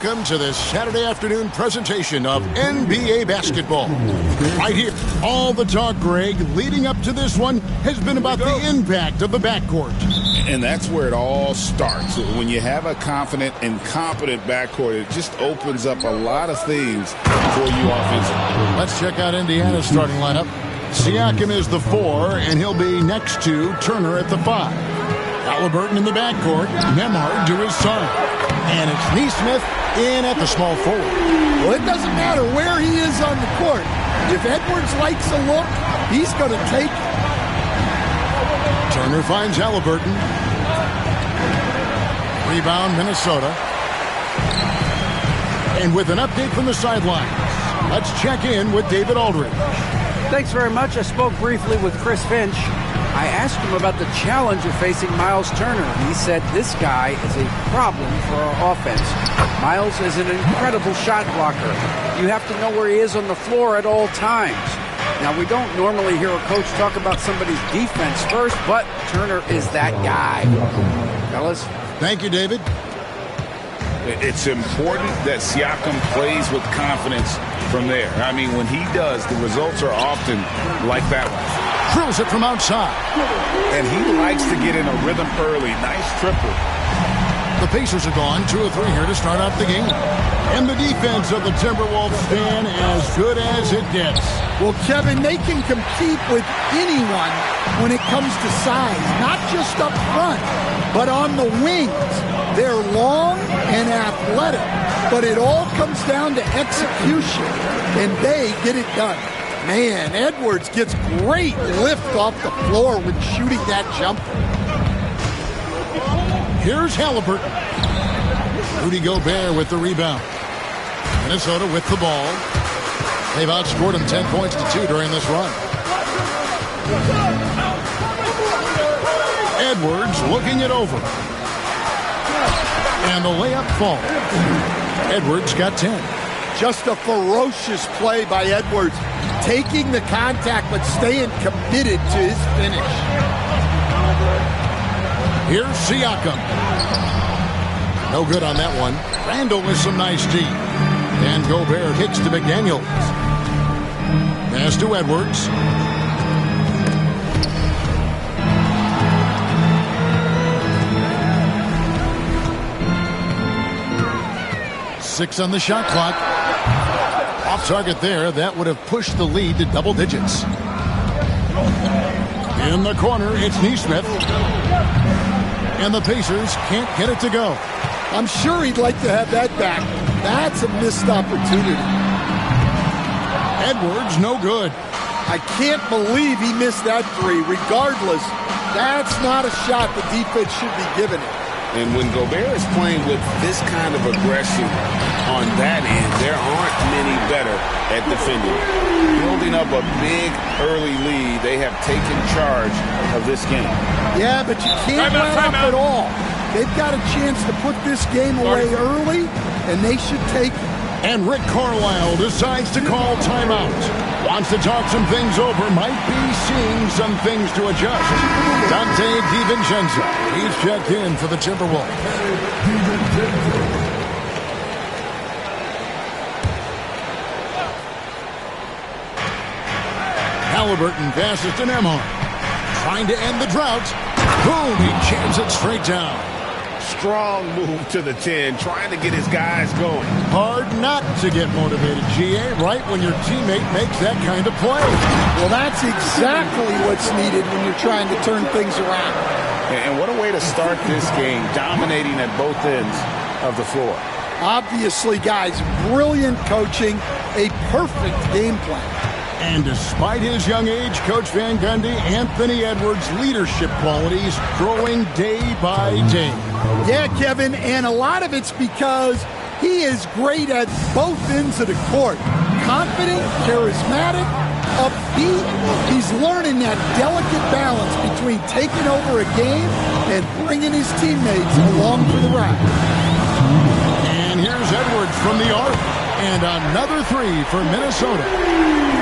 Welcome to this Saturday afternoon presentation of NBA basketball. Right here, all the talk, Greg, leading up to this one has been about the impact of the backcourt. And that's where it all starts. When you have a confident and competent backcourt, it just opens up a lot of things for you offensively. Let's check out Indiana's starting lineup. Siakam is the 4, and he'll be next to Turner at the 5. Halliburton in the backcourt, Nembhard to his side. And it's Nesmith in at the small forward. Well, it doesn't matter where he is on the court. If Edwards likes a look, he's going to take it. Turner finds Halliburton. Rebound, Minnesota. And with an update from the sidelines, let's check in with David Aldridge. Thanks very much. I spoke briefly with Chris Finch. I asked him about the challenge of facing Miles Turner. He said this guy is a problem for our offense. Miles is an incredible shot blocker. You have to know where he is on the floor at all times. Now, we don't normally hear a coach talk about somebody's defense first, but Turner is that guy. Fellas? Thank you, David. It's important that Siakam plays with confidence from there. I mean, when he does, the results are often like that one. Drills it from outside. And he likes to get in a rhythm early. Nice triple. The Pacers are gone 2 of 3 here to start out the game. And the defense of the Timberwolves stand as good as it gets. Well, Kevin, they can compete with anyone when it comes to size, not just up front, but on the wings. They're long and athletic, but it all comes down to execution, and they get it done. Man, Edwards gets great lift off the floor when shooting that jumper. Here's Halliburton. Rudy Gobert with the rebound. Minnesota with the ball. They've outscored him 10 points to 2 during this run. Edwards looking it over. And the layup falls. Edwards got 10. Just a ferocious play by Edwards. Taking the contact, but staying committed to his finish. Here's Siakam. No good on that one. Randall with some nice D. And Gobert kicks to McDaniels. Pass to Edwards. Six on the shot clock. Off target there. That would have pushed the lead to double digits. In the corner, it's Nesmith. And the Pacers can't get it to go. I'm sure he'd like to have that back. That's a missed opportunity. Edwards, no good. I can't believe he missed that 3. Regardless, that's not a shot the defense should be giving it. And when Gobert is playing with this kind of aggression on that end, there aren't many better at defending. Building up a big early lead, they have taken charge of this game. Yeah, but you can't let up at all. They've got a chance to put this game away early, and they should take it. And Rick Carlisle decides to call timeout. Wants to talk some things over, might be seeing some things to adjust. Dante DiVincenzo, he's checked in for the Timberwolves. Halliburton passes to Nembhard. Trying to end the drought. Boom, he jams it straight down. Strong move to the 10, trying to get his guys going. Hard not to get motivated, GA, right when your teammate makes that kind of play. Well, that's exactly what's needed when you're trying to turn things around. And what a way to start this game, dominating at both ends of the floor. Obviously, guys, brilliant coaching, a perfect game plan. And despite his young age, Coach Van Gundy, Anthony Edwards' leadership qualities growing day by day. Yeah, Kevin, and a lot of it's because he is great at both ends of the court. Confident, charismatic, upbeat. He's learning that delicate balance between taking over a game and bringing his teammates along for the ride. And here's Edwards from the arc. And another 3 for Minnesota.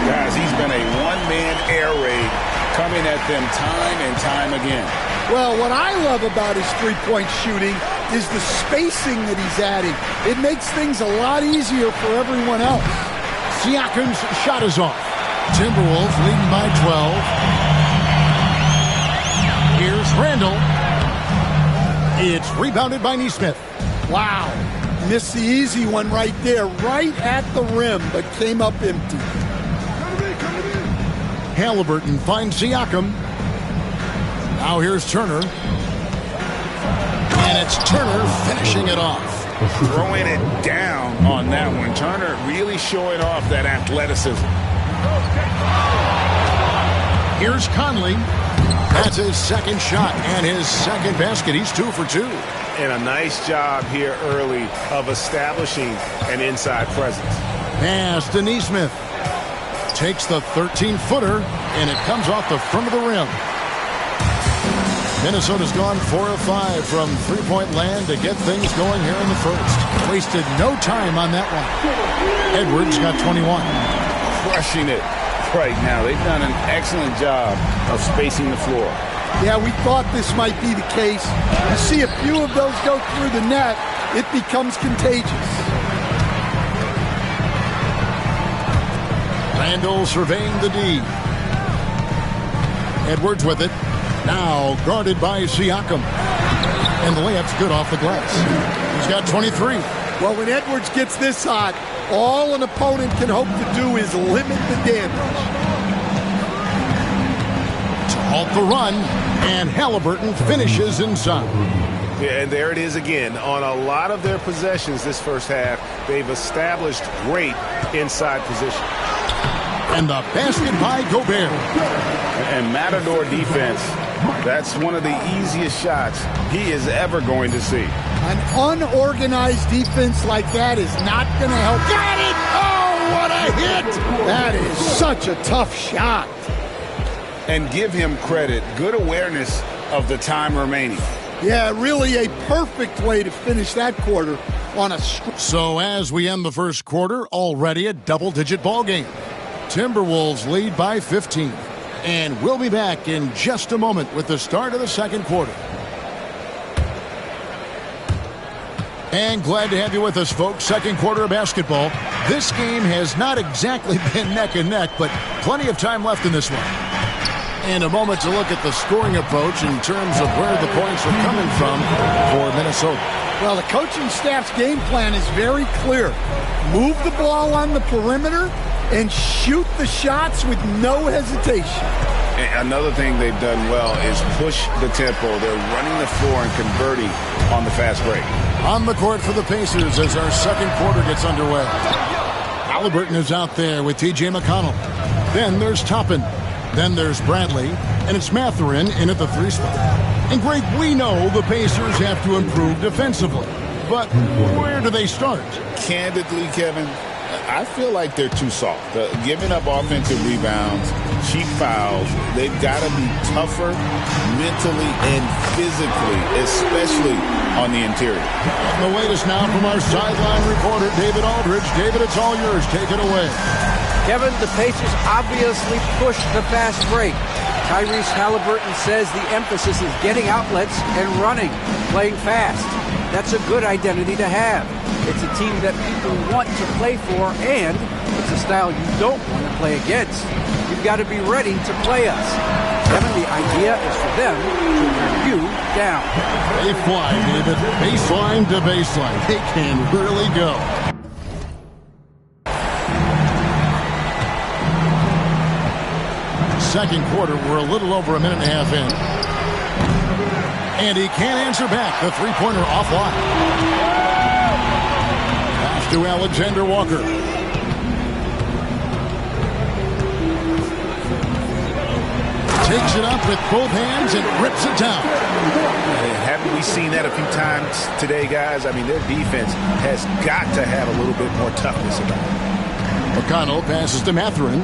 Guys, he's been a one-man air raid coming at them time and time again. Well, what I love about his three-point shooting is the spacing that he's adding. It makes things a lot easier for everyone else. Siakam's shot is off. Timberwolves leading by 12. Here's Randall. It's rebounded by Nesmith. Wow. Missed the easy one right there, right at the rim, but came up empty. Halliburton finds Siakam. Now here's Turner. And it's Turner finishing it off. Throwing it down on that one. Turner really showing off that athleticism. Here's Conley. That's his second shot and his second basket. He's 2 for 2. And a nice job here early of establishing an inside presence. Pass to Nesmith. Takes the 13-footer, and it comes off the front of the rim. Minnesota's gone 4 of 5 from three-point land to get things going here in the first. Wasted no time on that one. Edwards got 21. Crushing it right now. They've done an excellent job of spacing the floor. Yeah, we thought this might be the case. You see a few of those go through the net, it becomes contagious. Randall surveying the D. Edwards with it. Now guarded by Siakam. And the layup's good off the glass. He's got 23. Well, when Edwards gets this hot, all an opponent can hope to do is limit the damage. To halt the run, and Halliburton finishes inside. Yeah, and there it is again. On a lot of their possessions this first half, they've established great inside position. And the basket by Gobert. And Matador defense, that's one of the easiest shots he is ever going to see. An unorganized defense like that is not going to help. Got it! Oh, what a hit! That is such a tough shot. And give him credit. Good awareness of the time remaining. Yeah, really a perfect way to finish that quarter on a... So as we end the first quarter, already a double-digit ball game. Timberwolves lead by 15. And we'll be back in just a moment with the start of the second quarter. And glad to have you with us, folks. Second quarter of basketball. This game has not exactly been neck and neck, but plenty of time left in this one. And a moment to look at the scoring approach in terms of where the points are coming from for Minnesota. Well, the coaching staff's game plan is very clear. Move the ball on the perimeter and shoot the shots with no hesitation. Another thing they've done well is push the tempo. They're running the floor and converting on the fast break. On the court for the Pacers as our second quarter gets underway. Halliburton is out there with T.J. McConnell. Then there's Toppin. Then there's Bradley. And it's Mathurin in at the 3 spot. And Greg, we know the Pacers have to improve defensively. But where do they start? Candidly, Kevin, I feel like they're too soft. Giving up offensive rebounds, cheap fouls, they've got to be tougher mentally and physically, especially on the interior. The latest now from our sideline reporter, David Aldridge. David, it's all yours. Take it away. Kevin, the Pacers obviously pushed the fast break. Tyrese Halliburton says the emphasis is getting outlets and running, playing fast. That's a good identity to have. It's a team that people want to play for, and it's a style you don't want to play against. You've got to be ready to play us. Kevin, the idea is for them to wear you down. They fly, David. Baseline to baseline. They can really go. Second quarter, we're a little over a minute and a half in. And he can't answer back. The three-pointer offline. Pass to Alexander Walker. Takes it up with both hands and rips it down. Haven't we seen that a few times today, guys? I mean, their defense has got to have a little bit more toughness about it. McConnell passes to Mathurin.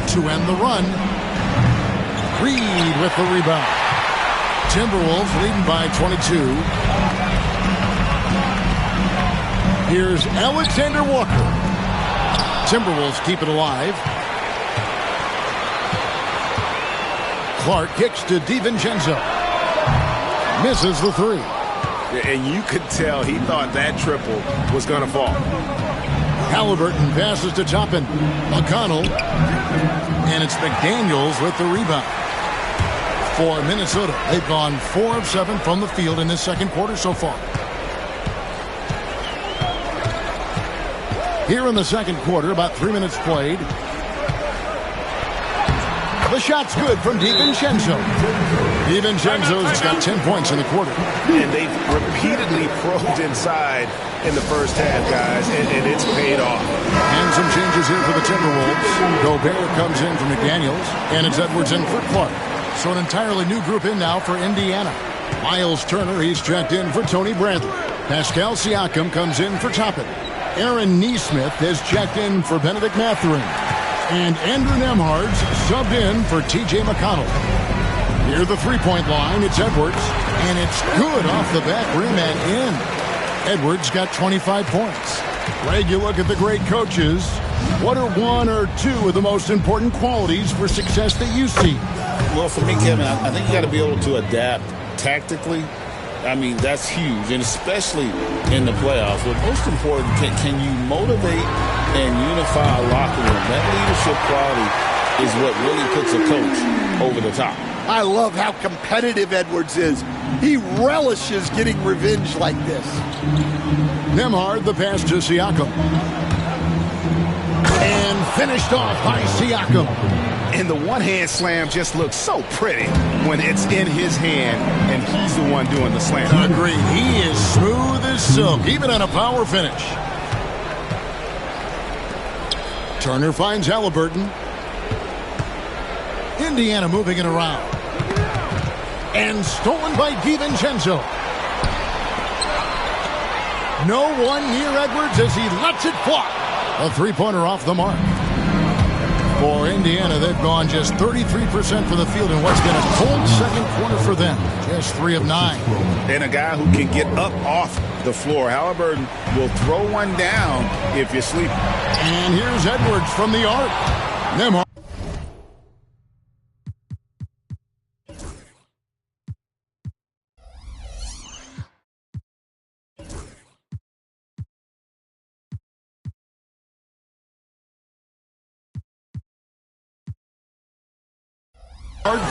To end the run. Reed with the rebound. Timberwolves leading by 22. Here's Alexander Walker. Timberwolves keep it alive. Clark kicks to DiVincenzo. Misses the three. And you could tell he thought that triple was going to fall. Halliburton passes to Toppin. McConnell. And it's McDaniels with the rebound. For Minnesota, they've gone 4 of 7 from the field in this second quarter so far. Here in the second quarter, about 3 minutes played. The shot's good from DiVincenzo. DiVincenzo's got 10 points in the quarter. And they've repeatedly probed inside in the first half, guys, and it's paid off. And some changes here for the Timberwolves. Gobert comes in for McDaniels, and it's Edwards in for Clark. So an entirely new group in now for Indiana. Miles Turner, he's checked in for Tony Bradley. Pascal Siakam comes in for Toppin. Aaron Nesmith has checked in for Benedict Mathurin. And Andrew Nembhard's subbed in for T.J. McConnell. Near the three-point line, it's Edwards. And it's good off the back rim and in. Edwards got 25 points. Greg, you look at the great coaches. What are 1 or 2 of the most important qualities for success that you see? Well, for me, Kevin, I think you got to be able to adapt tactically. I mean, that's huge, and especially in the playoffs. But most important, can you motivate and unify a locker room? That leadership quality is what really puts a coach over the top. I love how competitive Edwards is. He relishes getting revenge like this. Nembhard, the pass to Siakam. And finished off by Siakam. And the one-hand slam just looks so pretty when it's in his hand and he's the one doing the slam. Agreed. He is smooth as silk, even on a power finish. Turner finds Halliburton. Indiana moving it around. And stolen by DiVincenzo. No one near Edwards as he lets it fly. A three-pointer off the mark. For Indiana, they've gone just 33% for the field in what's been a cold second quarter for them. Just 3 of 9. And a guy who can get up off the floor. Halliburton will throw one down if you're sleeping. And here's Edwards from the arc. Nembhard.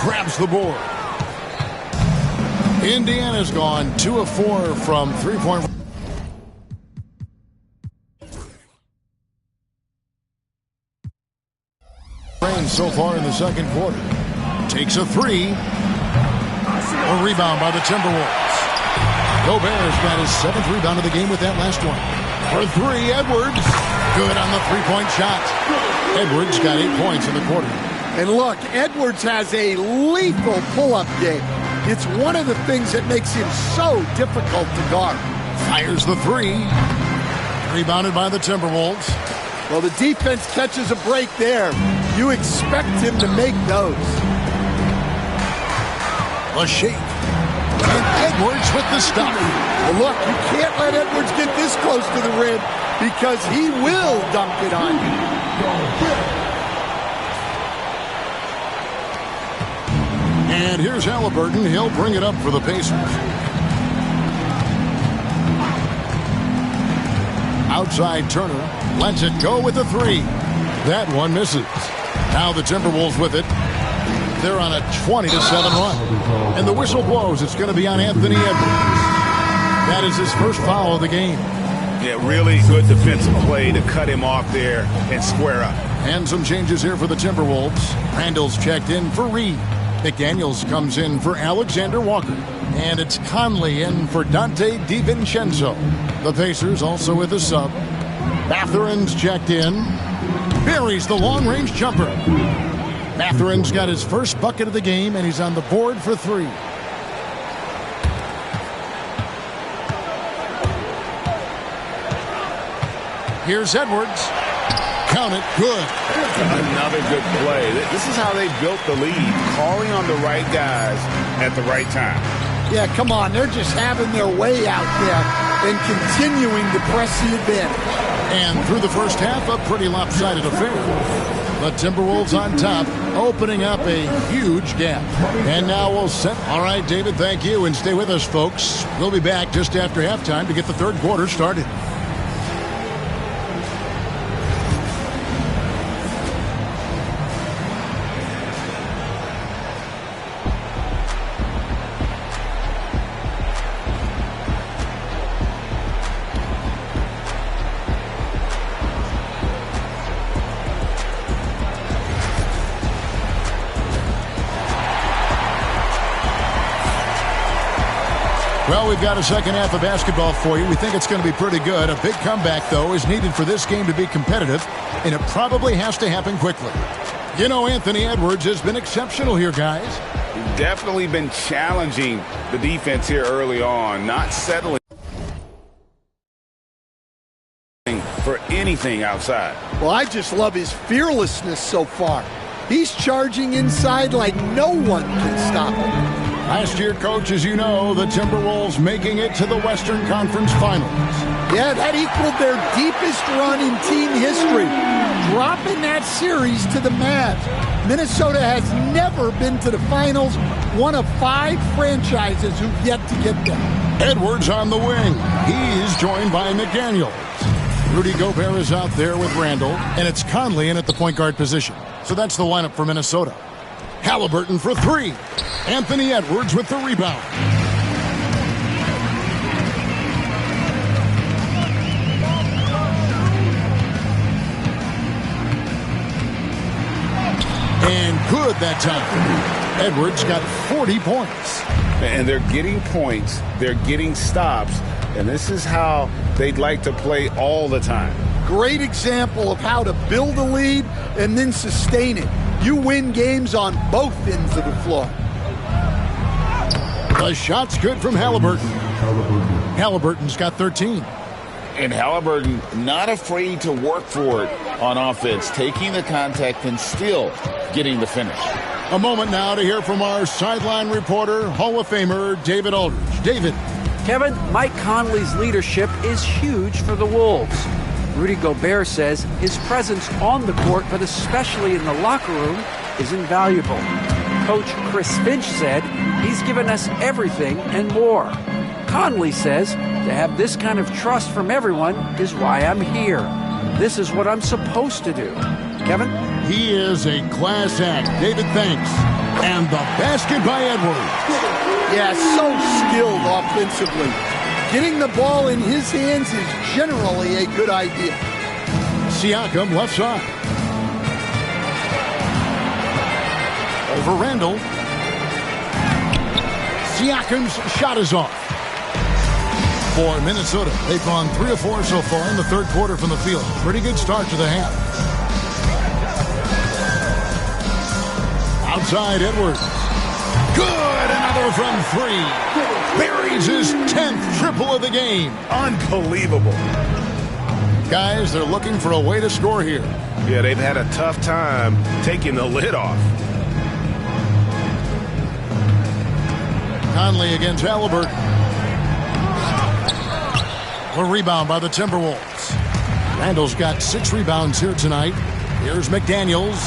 Grabs the board. Indiana's gone 2 of 4 from three-point. Rain so far in the second quarter. Takes a 3. A rebound by the Timberwolves. Gobert's got his 7th rebound of the game with that last one. For 3, Edwards. Good on the three-point shot. Edwards got 8 points in the quarter. And look, Edwards has a lethal pull-up game. It's one of the things that makes him so difficult to guard. Fires the 3. Rebounded by the Timberwolves. Well, the defense catches a break there. You expect him to make those. A shake. And Edwards with the stop. Well, look, you can't let Edwards get this close to the rim because he will dunk it on you. And here's Halliburton. He'll bring it up for the Pacers. Outside Turner. Lets it go with the 3. That one misses. Now the Timberwolves with it. They're on a 20-7 run. And the whistle blows. It's going to be on Anthony Edwards. That is his first foul of the game. Yeah, really good defensive play to cut him off there and square up. And some changes here for the Timberwolves. Randall's checked in for Reed. McDaniels comes in for Alexander Walker. And it's Conley in for Dante DiVincenzo. The Pacers also with a sub. Mathurin's checked in. Buries the long-range jumper. Mathurin's got his first bucket of the game, and he's on the board for 3. Here's Edwards. Count it. Good. Another good play. This is how they built the lead, calling on the right guys at the right time. Yeah, come on. They're just having their way out there and continuing to press the advantage. And through the first half, a pretty lopsided affair. The Timberwolves on top, opening up a huge gap. And now we'll set. All right, David, thank you. And stay with us, folks. We'll be back just after halftime to get the third quarter started. Well, we've got a second half of basketball for you. We think it's going to be pretty good. A big comeback, though, is needed for this game to be competitive, and it probably has to happen quickly. You know, Anthony Edwards has been exceptional here, guys. He's definitely been challenging the defense here early on, not settling for anything outside. Well, I just love his fearlessness so far. He's charging inside like no one can stop him. Last year, Coach, as you know, the Timberwolves making it to the Western Conference Finals. Yeah, that equaled their deepest run in team history, dropping that series to the Mavs. Minnesota has never been to the finals, one of 5 franchises who've yet to get there. Edwards on the wing. He's joined by McDaniels. Rudy Gobert is out there with Randall, and it's Conley in at the point guard position. So that's the lineup for Minnesota. Halliburton for 3. Anthony Edwards with the rebound. And good that time. Edwards got 40 points. And they're getting points. They're getting stops. And this is how they'd like to play all the time. Great example of how to build a lead and then sustain it. You win games on both ends of the floor. The shot's good from Halliburton. Halliburton's got 13. And Halliburton not afraid to work for it on offense, taking the contact and still getting the finish. A moment now to hear from our sideline reporter, Hall of Famer David Aldridge. David. Kevin, Mike Conley's leadership is huge for the Wolves. Rudy Gobert says his presence on the court, but especially in the locker room, is invaluable. Coach Chris Finch said he's given us everything and more. Conley says to have this kind of trust from everyone is why I'm here. This is what I'm supposed to do. Kevin? He is a class act. David, thanks. And the basket by Edwards. Yeah, so skilled offensively. Getting the ball in his hands is generally a good idea. Siakam left side. Over Randall. Siakam's shot is off. For Minnesota, they've gone 3 of 4 so far in the third quarter from the field. Pretty good start to the half. Outside Edwards. Good, another from 3. Buries his 10th triple of the game. Unbelievable. Guys, they're looking for a way to score here. Yeah, they've had a tough time taking the lid off. Conley against Halliburton. A rebound by the Timberwolves. Randall's got 6 rebounds here tonight. Here's McDaniels.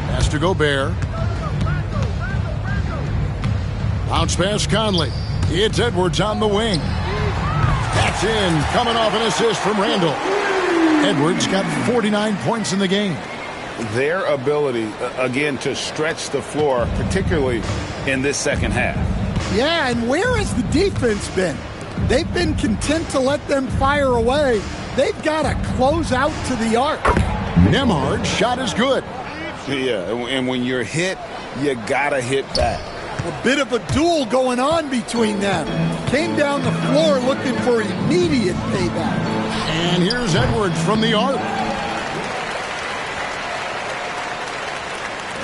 Pass to Gobert. Bounce pass Conley. It's Edwards on the wing. That's in. Coming off an assist from Randall. Edwards got 49 points in the game. Their ability, again, to stretch the floor, particularly in this second half. Yeah, and where has the defense been? They've been content to let them fire away. They've got to close out to the arc. Nembhard's shot is good. Yeah, and when you're hit, you got to hit back. A bit of a duel going on between them. Came down the floor looking for immediate payback. And here's Edwards from the arc.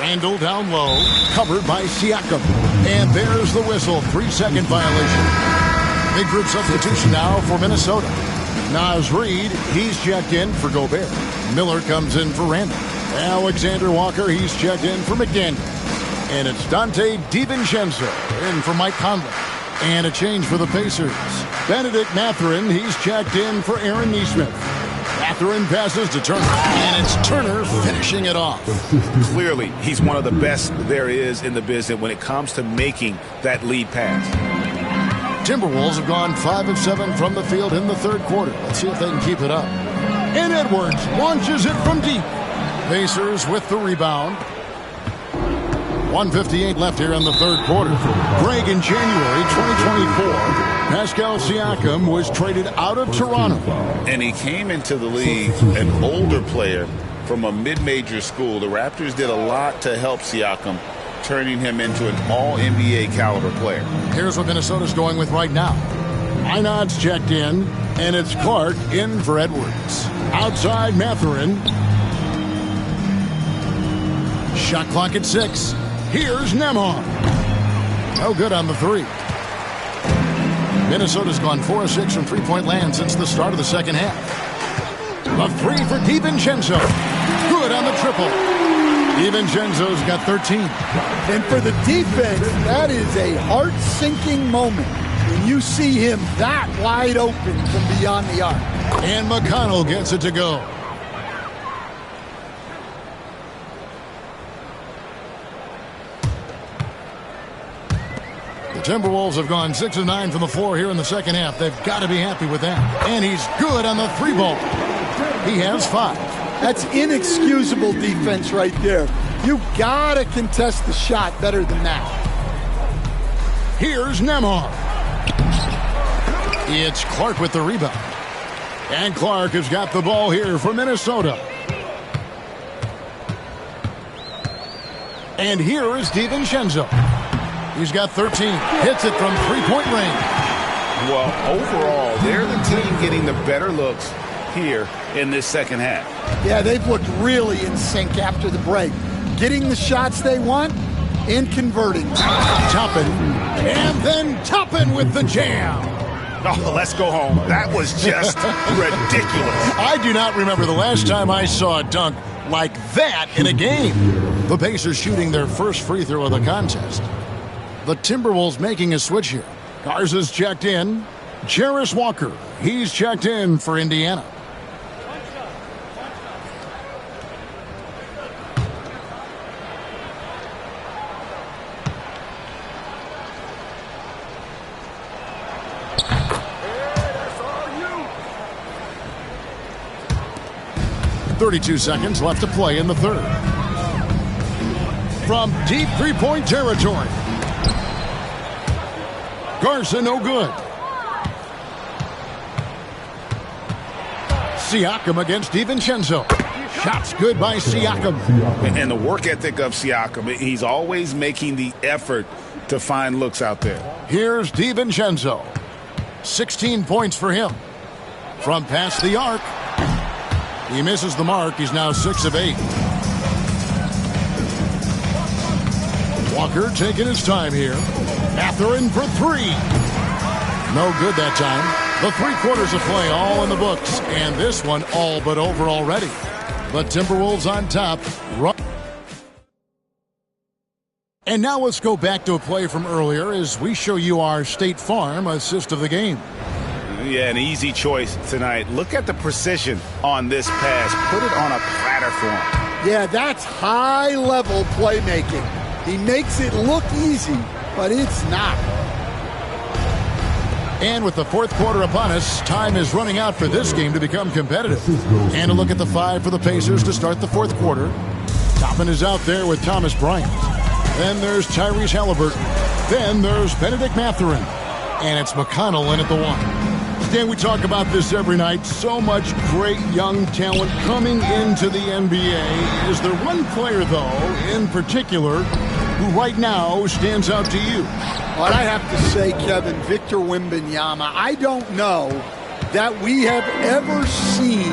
Randall down low, covered by Siakam. And there's the whistle, 3-second violation. Big group substitution now for Minnesota. Naz Reid, he's checked in for Gobert. Miller comes in for Randall. Alexander Walker, he's checked in for McDaniels. And it's Dante DiVincenzo in for Mike Conley. And a change for the Pacers. Benedict Mathurin, he's checked in for Aaron Nesmith. Mathurin passes to Turner, and it's Turner finishing it off. Clearly, he's one of the best there is in the business when it comes to making that lead pass. Timberwolves have gone 5 of 7 from the field in the third quarter. Let's see if they can keep it up. And Edwards launches it from deep. Pacers with the rebound. 1:58 left here in the third quarter. Greg, in January 2024, Pascal Siakam was traded out of Toronto. And he came into the league an older player from a mid-major school. The Raptors did a lot to help Siakam, turning him into an all-NBA caliber player. Here's what Minnesota's going with right now. Einad's checked in, and it's Clark in for Edwards. Outside Mathurin. Shot clock at 6. Here's Nembhard. No good on the three. Minnesota's gone 4 of 6 from three-point land since the start of the second half. A three for DiVincenzo. Good on the triple. DiVincenzo's got 13. And for the defense, that is a heart-sinking moment when you see him that wide open from beyond the arc. And McConnell gets it to go. Timberwolves have gone 6 of 9 from the floor here in the second half. They've got to be happy with that. And he's good on the three ball. He has 5. That's inexcusable defense right there. You got to contest the shot better than that. Here's Nembhard. It's Clark with the rebound. And Clark has got the ball here for Minnesota. And here is DiVincenzo. He's got 13. Hits it from three-point range. Well, overall, they're the team getting the better looks here in this second half. Yeah, they've looked really in sync after the break. Getting the shots they want and converting. Toppin. And then Toppin with the jam. Oh, let's go home. That was just ridiculous. I do not remember the last time I saw a dunk like that in a game. The Pacers shooting their first free throw of the contest. The Timberwolves making a switch here. Garza's checked in. Jarris Walker, he's checked in for Indiana. – 32 seconds left to play in the third. From deep three-point territory. Garza, no good. Siakam against DiVincenzo. Shots good by Siakam. And the work ethic of Siakam, he's always making the effort to find looks out there. Here's DiVincenzo. 16 points for him. From past the arc. He misses the mark. He's now 6 of 8. Walker taking his time here. Mathurin for 3. No good that time. The 3 quarters of play all in the books. And this one all but over already. The Timberwolves on top. And now let's go back to a play from earlier as we show you our State Farm assist of the game. Yeah, an easy choice tonight. Look at the precision on this pass. Put it on a platter for him. Yeah, that's high-level playmaking. He makes it look easy, but it's not. And with the fourth quarter upon us, time is running out for this game to become competitive. And a look at the 5 for the Pacers to start the fourth quarter. Toppin is out there with Thomas Bryant. Then there's Tyrese Halliburton. Then there's Benedict Mathurin. And it's McConnell in at the 1. Dan, we talk about this every night. So much great young talent coming into the NBA. Is there one player, though, in particular, who right now stands out to you? Well, I have to say, Kevin, Victor Wembanyama. I don't know that we have ever seen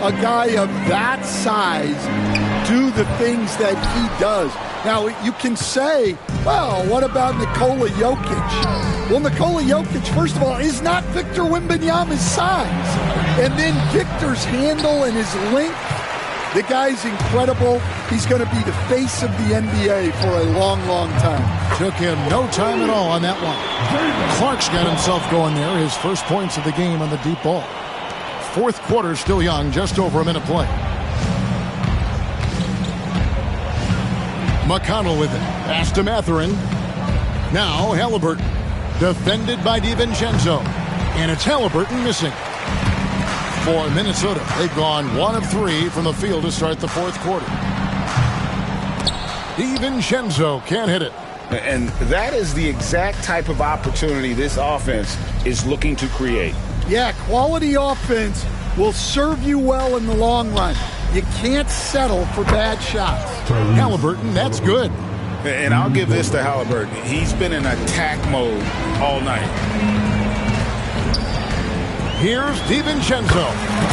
a guy of that size do the things that he does. Now, you can say, well, what about Nikola Jokic? Well, Nikola Jokic, first of all, is not Victor Wembanyama's size. And then Victor's handle and his length The guy's incredible. He's going to be the face of the NBA for a long, long time. Took him no time at all on that one. Clark's got himself going there. His first points of the game on the deep ball. Fourth quarter still young, just over a minute play. McConnell with it. Pass to Mathurin. Now Halliburton. Defended by DiVincenzo. And it's Halliburton missing. For Minnesota, they've gone 1 of 3 from the field to start the fourth quarter. DiVincenzo can't hit it. And that is the exact type of opportunity this offense is looking to create. Yeah, quality offense will serve you well in the long run. You can't settle for bad shots. Halliburton, that's good. And I'll give this to Halliburton. He's been in attack mode all night. Here's DiVincenzo.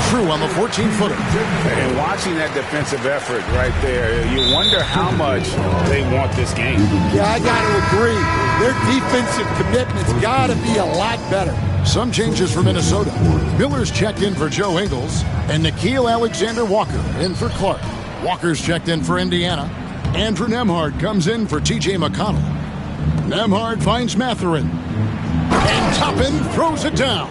True on the 14-footer. And watching that defensive effort right there, you wonder how much they want this game. Yeah, I got to agree. Their defensive commitment's got to be a lot better. Some changes for Minnesota. Miller's checked in for Joe Ingles, and Nickeil Alexander-Walker in for Clark. Walker's checked in for Indiana. Andrew Nembhard comes in for T.J. McConnell. Nembhard finds Mathurin. And Toppin throws it down.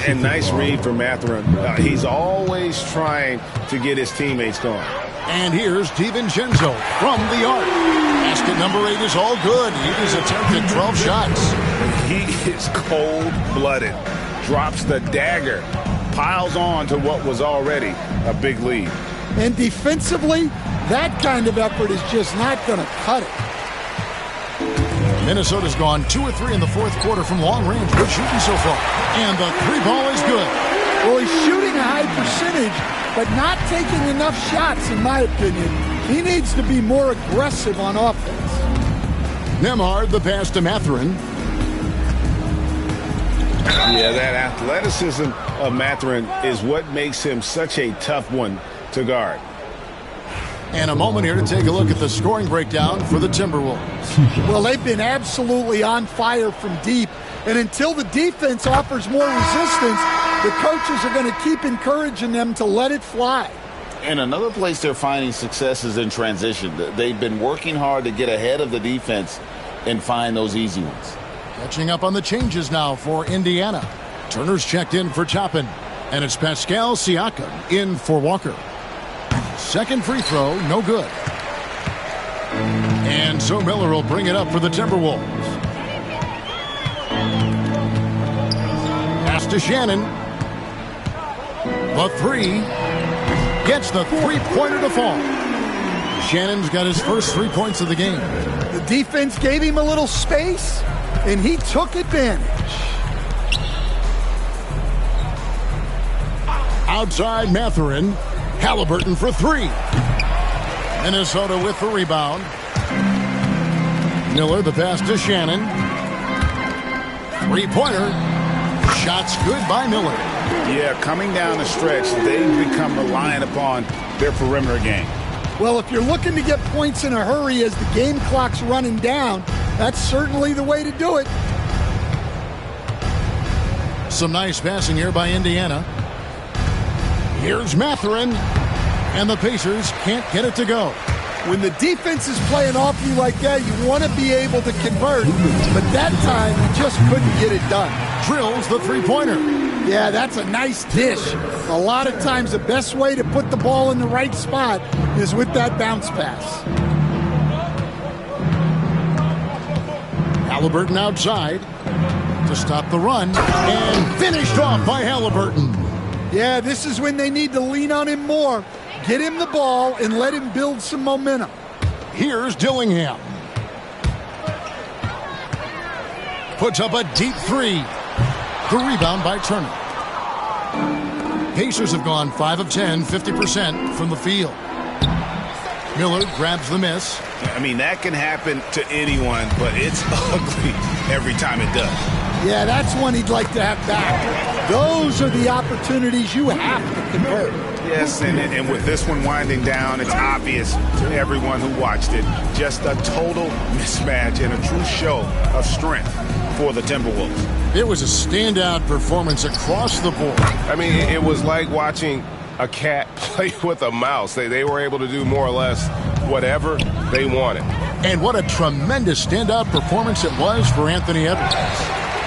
And nice read for Mathurin. He's always trying to get his teammates going. And here's DiVincenzo from the arc. Basket number 8 is all good. He has attempted 12 shots. He is cold-blooded. Drops the dagger. Piles on to what was already a big lead. And defensively, that kind of effort is just not going to cut it. Minnesota's gone 2 of 3 in the fourth quarter from long range. Good shooting so far. And the 3-ball is good. Well, he's shooting a high percentage, but not taking enough shots, in my opinion. He needs to be more aggressive on offense. Nembhard, the pass to Mathurin. Yeah, that athleticism of Mathurin is what makes him such a tough one to guard. And a moment here to take a look at the scoring breakdown for the Timberwolves. Well, they've been absolutely on fire from deep. And until the defense offers more resistance, the coaches are going to keep encouraging them to let it fly. And another place they're finding success is in transition. They've been working hard to get ahead of the defense and find those easy ones. Catching up on the changes now for Indiana. Turner's checked in for Toppin. And it's Pascal Siakam in for Walker. Second free throw, no good. And so Miller will bring it up for the Timberwolves. Pass to Shannon. The 3. Gets the three-pointer to fall. Shannon's got his first 3 points of the game. The defense gave him a little space, and he took advantage. Outside Mathurin. Halliburton for 3. Minnesota with the rebound. Miller, the pass to Shannon. 3-pointer. Shots good by Miller. Yeah, coming down the stretch, they've become reliant upon their perimeter game. Well, if you're looking to get points in a hurry as the game clock's running down, that's certainly the way to do it. Some nice passing here by Indiana. Here's Mathurin, and the Pacers can't get it to go. When the defense is playing off you like that, you want to be able to convert, but that time you just couldn't get it done. Drills the 3-pointer. Yeah, that's a nice dish. A lot of times the best way to put the ball in the right spot is with that bounce pass. Halliburton outside to stop the run, and finished off by Halliburton. Yeah, this is when they need to lean on him more. Get him the ball and let him build some momentum. Here's Dillingham. Puts up a deep 3. The rebound by Turner. Pacers have gone 5 of 10, 50% from the field. Miller grabs the miss. I mean, that can happen to anyone, but it's ugly every time it does. Yeah, that's one he'd like to have back. Those are the opportunities you have to convert. Yes, and with this one winding down, it's obvious to everyone who watched it. Just a total mismatch and a true show of strength for the Timberwolves. It was a standout performance across the board. I mean, it was like watching a cat play with a mouse. They were able to do more or less whatever they wanted. And what a tremendous standout performance it was for Anthony Edwards.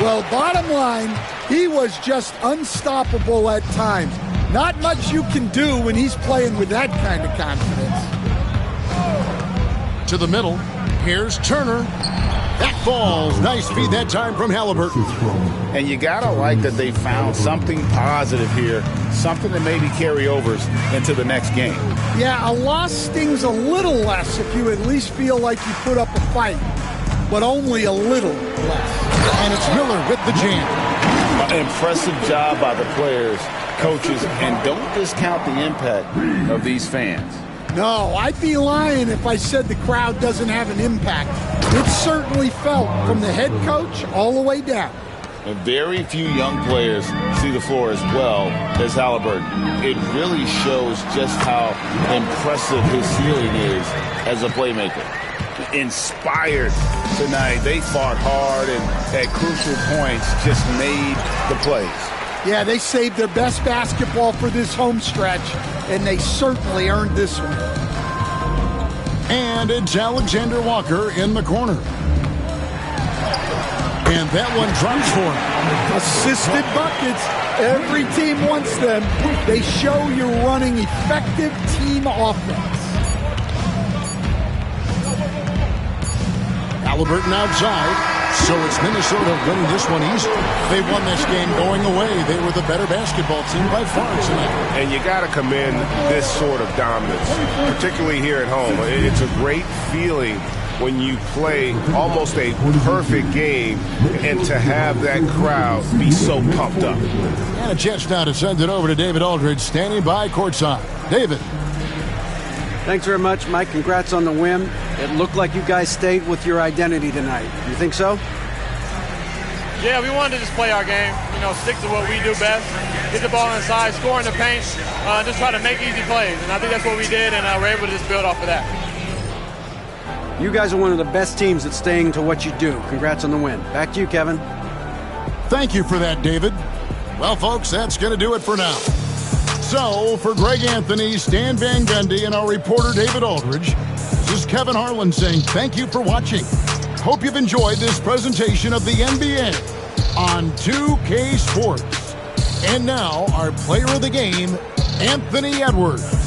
Well, bottom line, he was just unstoppable at times. Not much you can do when he's playing with that kind of confidence. To the middle, here's Turner. That falls. Nice feed that time from Halliburton. And you got to like that they found something positive here, something that maybe carry overs into the next game. Yeah, a loss stings a little less if you at least feel like you put up a fight, but only a little less. And it's Miller with the jam. Impressive job by the players, coaches, and don't discount the impact of these fans. No, I'd be lying if I said the crowd doesn't have an impact. It certainly felt from the head coach all the way down. And very few young players see the floor as well as Halliburton. It really shows just how impressive his ceiling is as a playmaker. Inspired tonight. They fought hard and at crucial points just made the plays. Yeah, they saved their best basketball for this home stretch, and they certainly earned this one. And it's Alexander Walker in the corner. And that one drops for him. Assisted buckets. Every team wants them. They show you're running effective team offense. Halliburton outside. So it's Minnesota winning this one easy. They won this game going away. They were the better basketball team by far tonight. And you got to commend this sort of dominance, particularly here at home. It's a great feeling when you play almost a perfect game and to have that crowd be so pumped up. And a chance now to send it over to David Aldridge, standing by courtside. David. Thanks very much, Mike. Congrats on the win. It looked like you guys stayed with your identity tonight. You think so? Yeah, we wanted to just play our game, stick to what we do best, get the ball inside, score in the paint, just try to make easy plays. And I think that's what we did, and we're able to just build off of that. You guys are one of the best teams at staying to what you do. Congrats on the win. Back to you, Kevin. Thank you for that, David. Well, folks, that's going to do it for now. So, for Greg Anthony, Stan Van Gundy, and our reporter David Aldridge, this is Kevin Harlan saying thank you for watching. Hope you've enjoyed this presentation of the NBA on 2K Sports. And now, our player of the game, Anthony Edwards.